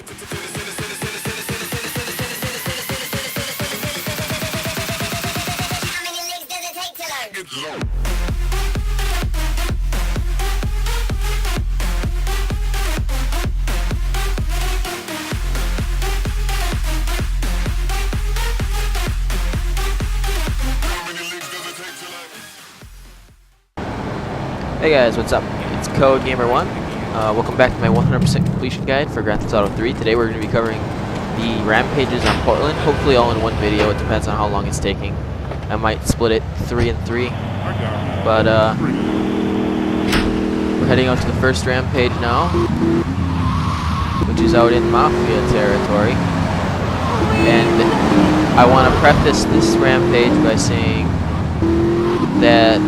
Hey guys, what's up? It's Code Gamer 1. Welcome back to my 100% completion guide for Grand Theft Auto 3. Today we're going to be covering the Rampages on Portland, hopefully all in one video. It depends on how long it's taking. I might split it 3 and 3. But we're heading out to the first Rampage now, which is out in Mafia territory. And I want to preface this Rampage by saying that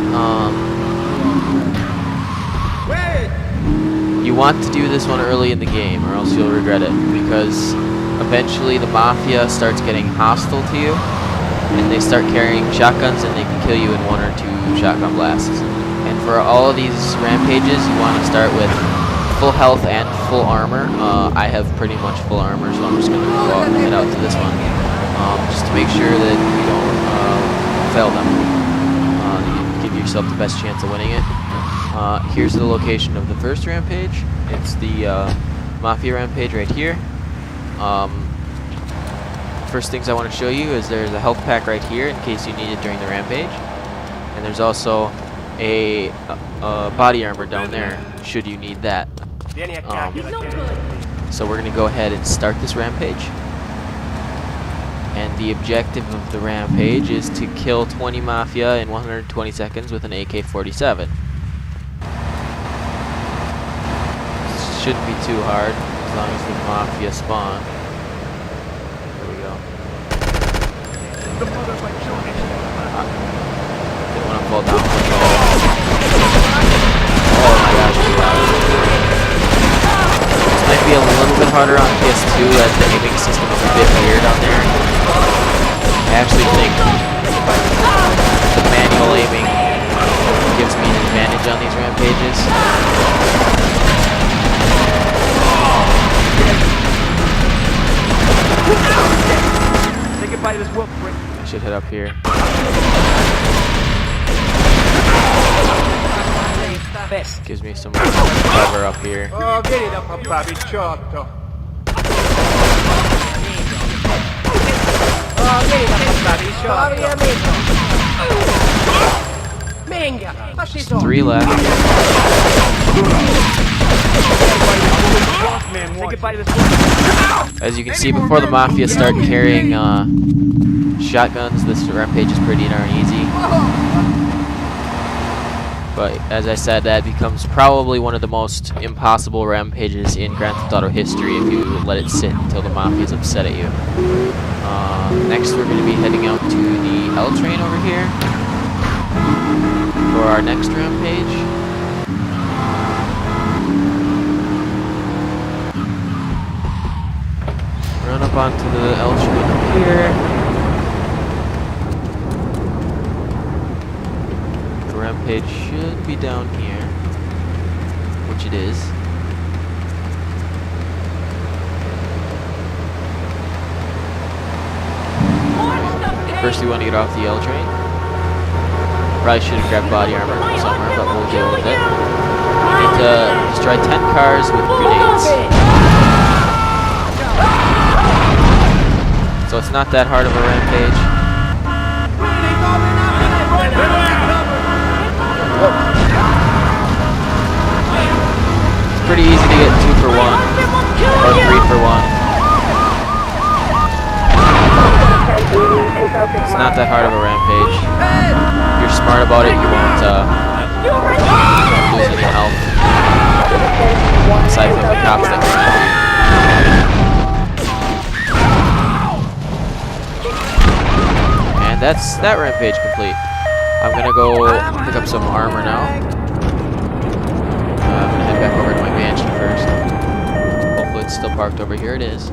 you want to do this one early in the game or else you'll regret it, because eventually the Mafia starts getting hostile to you and they start carrying shotguns and they can kill you in 1 or 2 shotgun blasts. And for all of these Rampages you want to start with full health and full armor. I have pretty much full armor, so I'm just going to go out and head out to this one just to make sure that you don't fail them. You give yourself the best chance of winning it. Here's the location of the first Rampage. It's the Mafia Rampage right here. First things I want to show you is there's a health pack right here in case you need it during the Rampage. And there's also a body armor down there should you need that. So we're going to go ahead and start this Rampage. And the objective of the Rampage is to kill 20 Mafia in 120 seconds with an AK-47. Shouldn't be too hard as long as the Mafia spawn. There we go. Didn't want to fall down. Oh my gosh, this might be a little bit harder on PS2 as the aiming system is a bit weird on there. I actually think the manual aiming gives me an advantage on these Rampages. I should head up here. Gives me some cover up here. Just 3 left. As you can see, before the Mafia start carrying shotguns, this Rampage is pretty darn easy. But as I said, that becomes probably one of the most impossible Rampages in Grand Theft Auto history if you let it sit until the Mafia is upset at you. Next we're going to be heading out to the L train over here for our next Rampage. Run up onto the L train up here. The Rampage should be down here, which it is. First we want to get off the L train. Probably should have grabbed body armor from somewhere, but we'll deal with it. We need to destroy 10 cars with grenades. So it's not that hard of a Rampage. It's pretty easy to get 2 for 1 or 3 for 1. It's not that hard of a Rampage. If you're smart about it, you won't lose any health. Aside from the cops that and that's that Rampage complete. I'm gonna go pick up some armor now. I'm gonna head back over to my mansion first. Hopefully it's still parked over here. It is.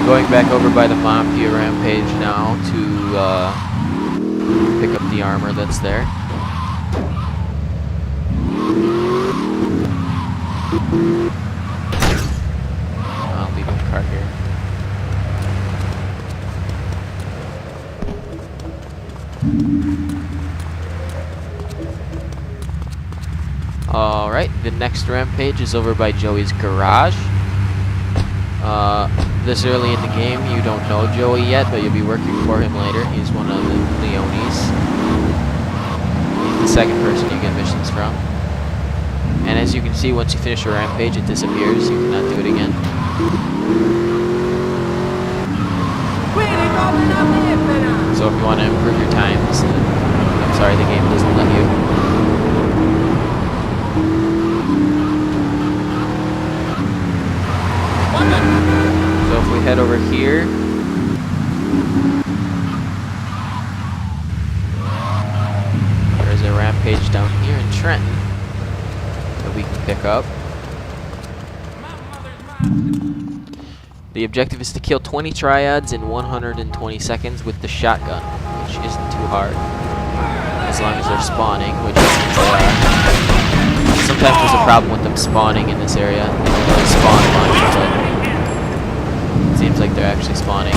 Going back over by the Mafia Rampage now to pick up the armor that's there. I'll leave my car here. Alright, the next Rampage is over by Joey's garage. This early in the game, you don't know Joey yet, but you'll be working for him later. He's one of the Leones. He's the second person you get missions from. And as you can see, once you finish a rampage, it disappears. You cannot do it again. So if you want to improve your times, I'm sorry, the game doesn't let you. So if we head over here, there's a rampage down here in Trenton that we can pick up. The objective is to kill 20 Triads in 120 seconds with the shotgun, which isn't too hard, as long as they're spawning, which means they are. Sometimes there's a problem with them spawning in this area. They don't really spawn much, but it seems like they're actually spawning.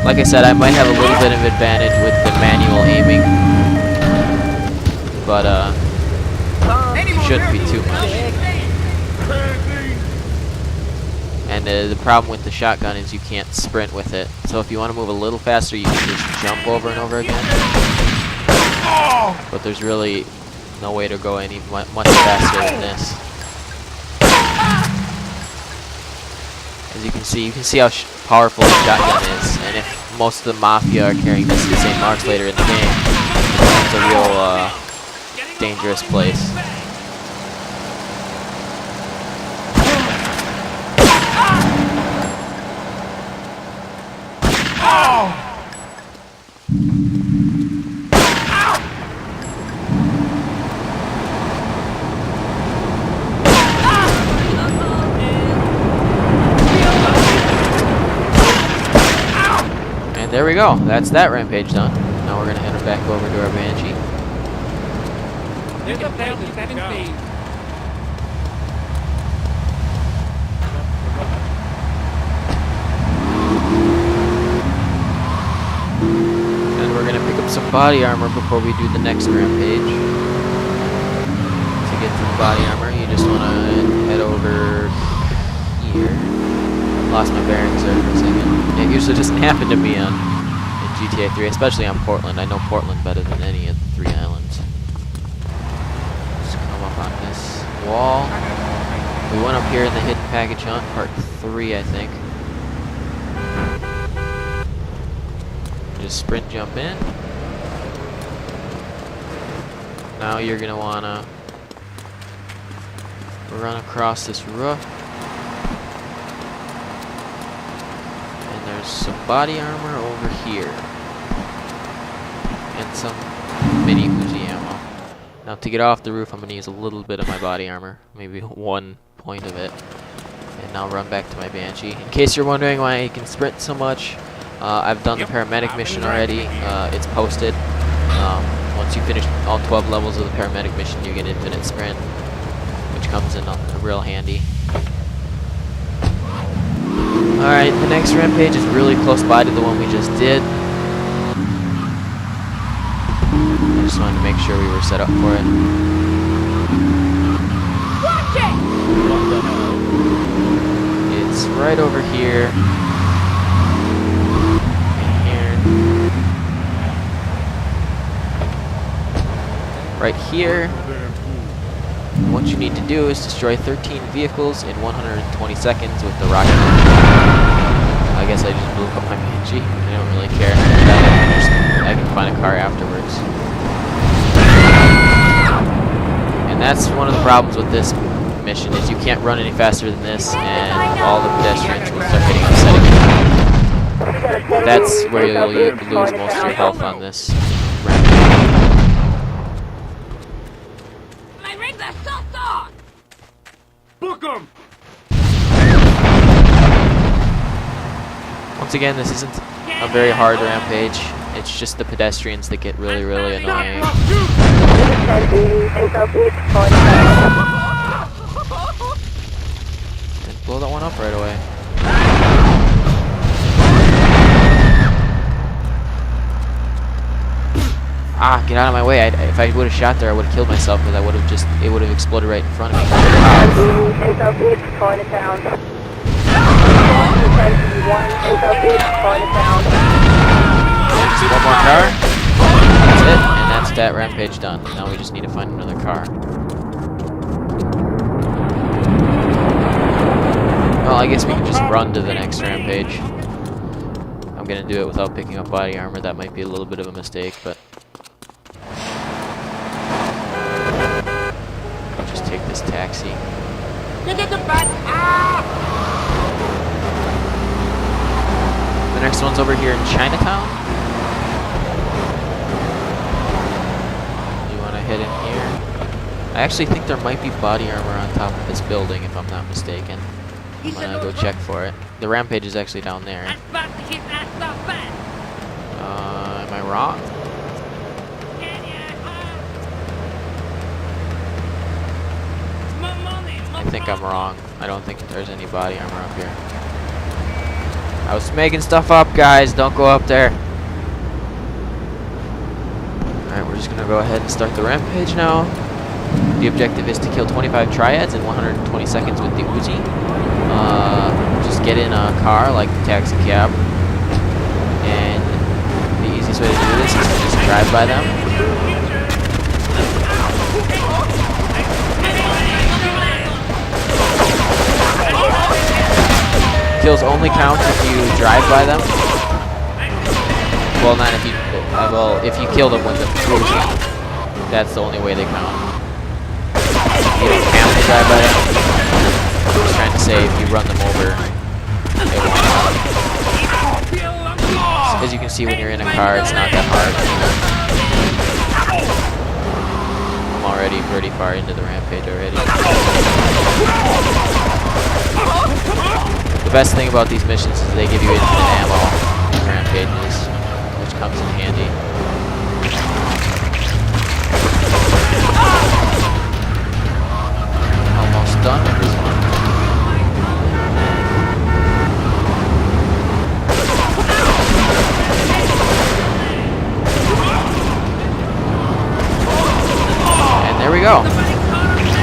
Like I said, I might have a little bit of advantage with the manual aiming, but it shouldn't be too much. And the problem with the shotgun is you can't sprint with it. So if you want to move a little faster, you can just jump over and over again. But there's really no way to go any much faster than this. As you can see how powerful the shotgun is. And if most of the Mafia are carrying this in St. Mark's later in the game, it's a real dangerous place. There we go. That's that rampage done. Now we're gonna head back over to our Banshee. There's a path to 7 speed. And we're gonna pick up some body armor before we do the next rampage. To get to the body armor, you just wanna head over here. Lost my bearings there for a second. It usually doesn't happen to me in GTA 3, especially on Portland. I know Portland better than any of the 3 islands. Just come up on this wall. We went up here in the hidden package hunt, part 3, I think. Just sprint jump in. Now you're gonna wanna run across this roof. Some body armor over here. And some Mini-Uzi ammo. Now to get off the roof, I'm going to use a little bit of my body armor. Maybe 1 point of it. And now run back to my Banshee. In case you're wondering why I can sprint so much, I've done the paramedic mission already. It's posted. Once you finish all 12 levels of the paramedic mission, you get infinite sprint, which comes in real handy. Alright, the next rampage is really close by to the one we just did. I just wanted to make sure we were set up for it. Watch it! It's right over here. And here. Right here. What you need to do is destroy 13 vehicles in 120 seconds with the rocket launcher. I guess I just blew up my Banshee. I don't really care. I can find a car afterwards. And that's one of the problems with this mission, is you can't run any faster than this, and all the pedestrians will start hitting the setting. That's where you'll lose most of your health on this rampage. My rings are so soft! Book 'em! Once again, this isn't a very hard rampage. It's just the pedestrians that get really, really annoying. Didn't blow that one up right away. Ah, get out of my way. If I would have shot there, I would have killed myself because it would have exploded right in front of me. Just one more car. That's it, and that's that rampage done. Now we just need to find another car. Well, I guess we can just run to the next rampage. I'm gonna do it without picking up body armor. That might be a little bit of a mistake, but I'll just take this taxi. The next one's over here in Chinatown. You want to head in here? I actually think there might be body armor on top of this building, if I'm not mistaken. I'm gonna go check for it. The rampage is actually down there. Am I wrong? I think I'm wrong. I don't think there's any body armor up here. I was making stuff up, guys. Don't go up there. Alright, we're just gonna go ahead and start the rampage now. The objective is to kill 25 Triads in 120 seconds with the Uzi. Just get in a car, like the taxi cab. And the easiest way to do this is to just drive by them. Kills only count if you drive by them. Well, not if you. Well, if you kill them when they're cruising, that's the only way they count. You don't have to drive by them. I'm just trying to say, if you run them over, they won't count. As you can see, when you're in a car, it's not that hard. I'm already pretty far into the rampage already. The best thing about these missions is they give you infinite ammo in rampages, which comes in handy. Almost done with this one. And there we go.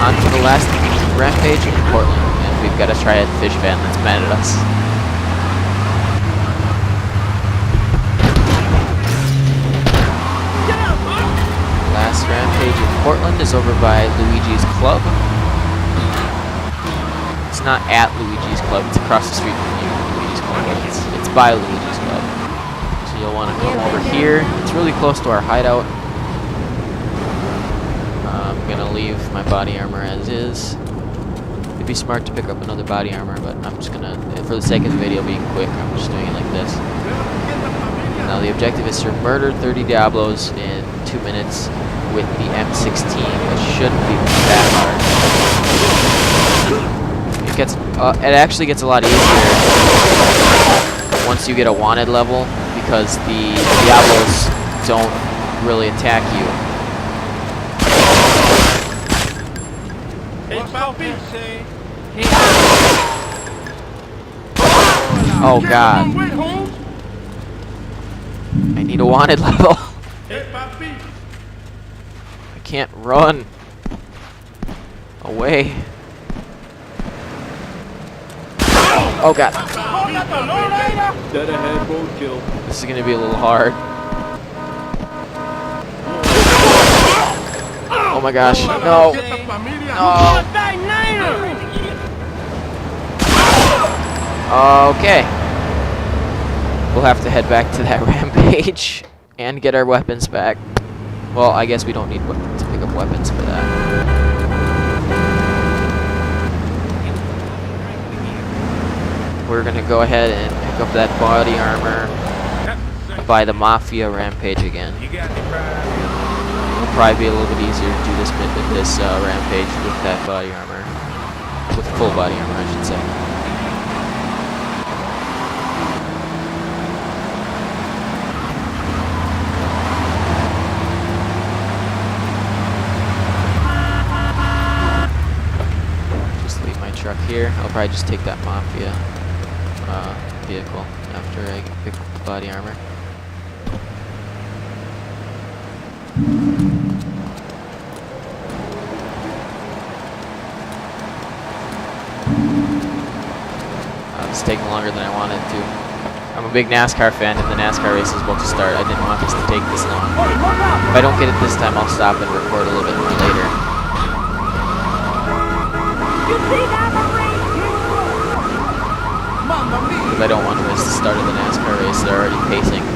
On to the last rampage in Portland. We've got a Triad fish van that's mad at us. Last rampage in Portland is over by Luigi's Club. It's not at Luigi's Club, it's across the street from Luigi's Club, but it's by Luigi's Club. So you'll want to come over here. It's really close to our hideout. I'm gonna leave my body armor as is. It'd be smart to pick up another body armor, but I'm just gonna, for the sake of the video being quick, I'm just doing it like this. Now the objective is to murder 30 Diablos in 2 minutes with the M16, which shouldn't be that hard. It actually gets a lot easier once you get a wanted level, because the Diablos don't really attack you. Oh god. I need a wanted level. I can't run away. Oh god. This is gonna be a little hard. Oh my gosh. No. No. Okay. We'll have to head back to that rampage and get our weapons back. Well, I guess we don't need to pick up weapons for that. We're gonna go ahead and pick up that body armor by the Mafia Rampage again. It'll probably be a little bit easier to do this rampage with that body armor. With full body armor, I should say. here. I'll probably just take that Mafia vehicle after I pick up the body armor. It's taking longer than I wanted to. I'm a big NASCAR fan and the NASCAR race is about to start. I didn't want this to take this long. If I don't get it this time, I'll stop and record a little bit more later. Because I don't want to miss the start of the NASCAR race. They're already pacing.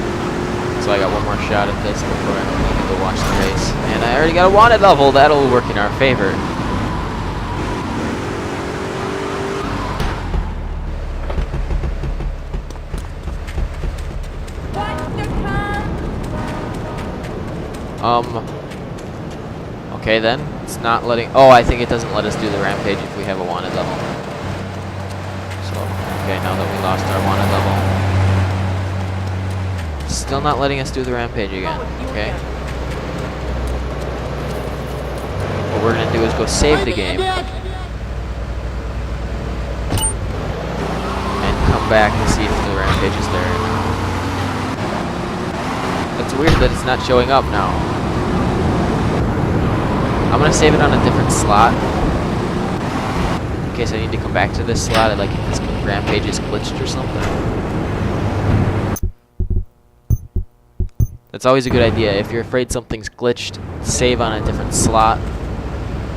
So I got one more shot at this before I'm going to go watch the race. And I already got a wanted level. That'll work in our favor. Okay then, it's not letting, oh, I think it doesn't let us do the rampage if we have a wanted level. So, okay, now that we lost our wanted level. It's still not letting us do the rampage again, okay? What we're gonna do is go save the game. And come back and see if the rampage is there or not. It's weird that it's not showing up now. I'm gonna save it on a different slot in case I need to come back to this slot. Like if this rampage is glitched or something. That's always a good idea. If you're afraid something's glitched, save on a different slot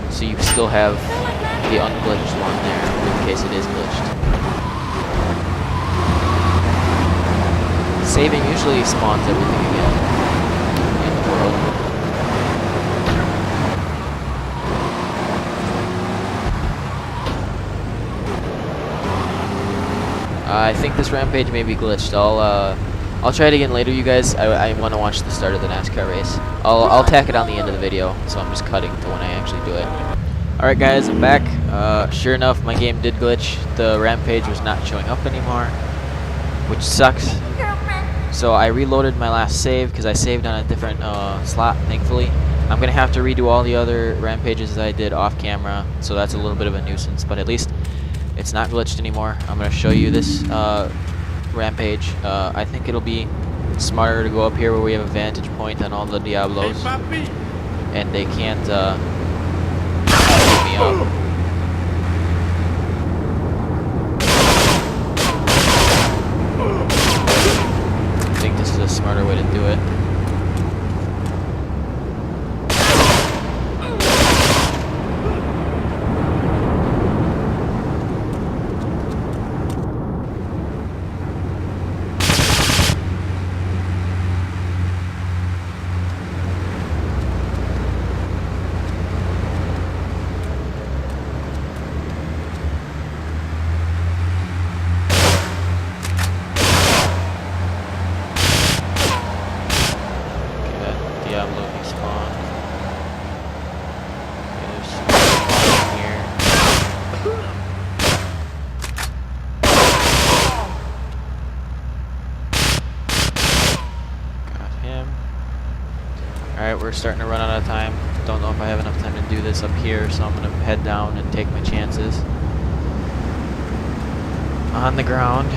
so you still have the unglitched one there in case it is glitched. Saving usually spawns everything again in the world. I think this rampage may be glitched. I'll try it again later, you guys. I want to watch the start of the NASCAR race. I'll tack it on the end of the video, so I'm just cutting to when I actually do it. Alright guys, I'm back. Sure enough, my game did glitch. The rampage was not showing up anymore, which sucks. So I reloaded my last save because I saved on a different slot, thankfully. I'm going to have to redo all the other rampages that I did off camera, so that's a little bit of a nuisance, but at least it's not glitched anymore. I'm going to show you this rampage. I think it'll be smarter to go up here where we have a vantage point on all the Diablos, and they can't beat me up. I think this is a smarter way to do it. Alright, we're starting to run out of time. Don't know if I have enough time to do this up here, so I'm going to head down and take my chances. On the ground.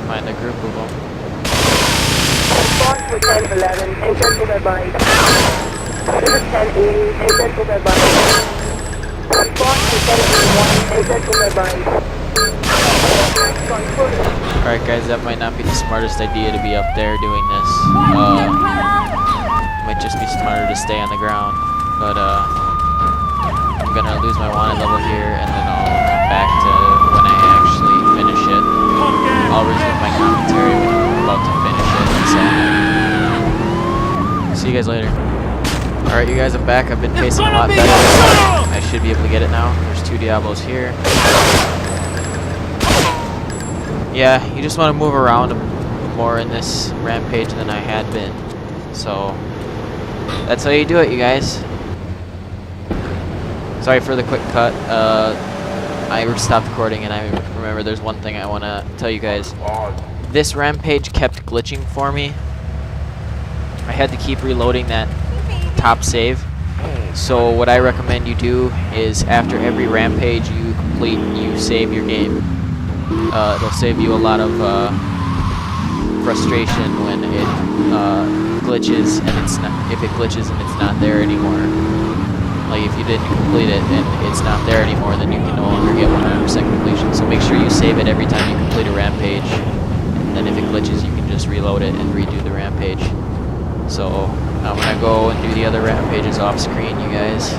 Find a group of them. Response to 1011, enter to the bike. This is 1080, enter to the bike. Response to 1081, enter to the bike. Alright guys, that might not be the smartest idea to be up there doing this. Might just be smarter to stay on the ground. But I'm gonna lose my wanted level here and then I'll come back to when I actually finish it. I'll resume my commentary when I'm about to finish it. So, see you guys later. Alright, you guys, I'm back. I've been pacing a lot better. I should be able to get it now. There's 2 Diablos here. Yeah, you just want to move around more in this Rampage than I had been. So, that's how you do it, you guys. Sorry for the quick cut. I stopped recording and I remember there's one thing I want to tell you guys. This Rampage kept glitching for me. I had to keep reloading that top save. So what I recommend you do is after every Rampage you complete, you save your game. It'll save you a lot of frustration when it glitches and it's not, if it glitches and it's not there anymore. Like if you didn't complete it and it's not there anymore, then you can no longer get 100% completion. So make sure you save it every time you complete a Rampage. And then if it glitches, you can just reload it and redo the Rampage. So I'm gonna go and do the other Rampages off screen, you guys.